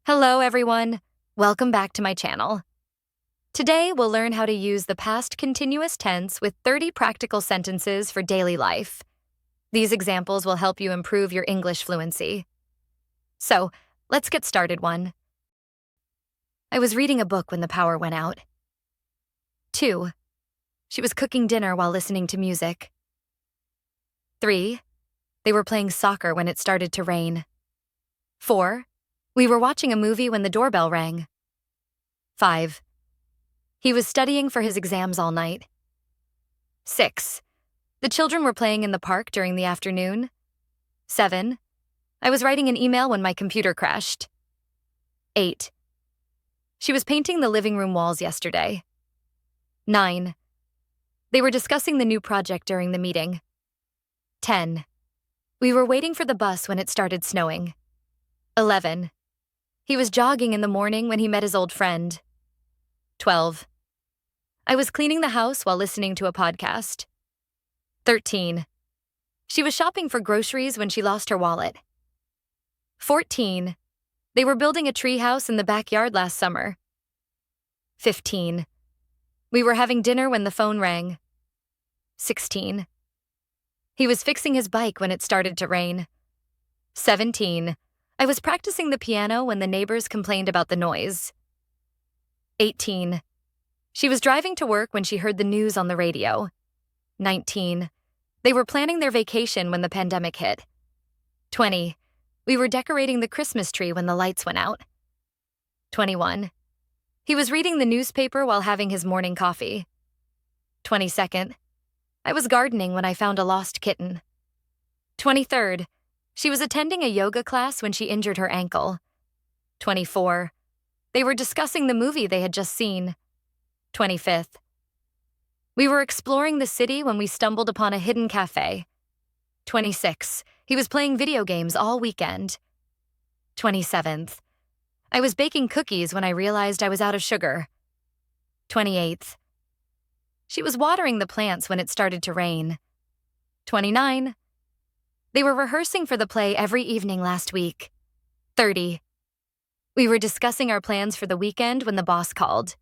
Hello, everyone. Welcome back to my channel. Today, we'll learn how to use the past continuous tense with 30 practical sentences for daily life. These examples will help you improve your English fluency. So, let's get started. 1. I was reading a book when the power went out. 2. She was cooking dinner while listening to music. 3. They were playing soccer when it started to rain. 4. We were watching a movie when the doorbell rang. 5. He was studying for his exams all night. 6. The children were playing in the park during the afternoon. 7. I was writing an email when my computer crashed. 8. She was painting the living room walls yesterday. 9. They were discussing the new project during the meeting. 10. We were waiting for the bus when it started snowing. 11. He was jogging in the morning when he met his old friend. 12. I was cleaning the house while listening to a podcast. 13. She was shopping for groceries when she lost her wallet. 14. They were building a treehouse in the backyard last summer. 15. We were having dinner when the phone rang. 16. He was fixing his bike when it started to rain. 17. I was practicing the piano when the neighbors complained about the noise. 18. She was driving to work when she heard the news on the radio. 19. They were planning their vacation when the pandemic hit. 20. We were decorating the Christmas tree when the lights went out. 21. He was reading the newspaper while having his morning coffee. 22nd. I was gardening when I found a lost kitten. 23rd. She was attending a yoga class when she injured her ankle. 24. They were discussing the movie they had just seen. 25th. We were exploring the city when we stumbled upon a hidden cafe. 26. He was playing video games all weekend. 27th. I was baking cookies when I realized I was out of sugar. 28th. She was watering the plants when it started to rain. 29. They were rehearsing for the play every evening last week. 30. We were discussing our plans for the weekend when the boss called.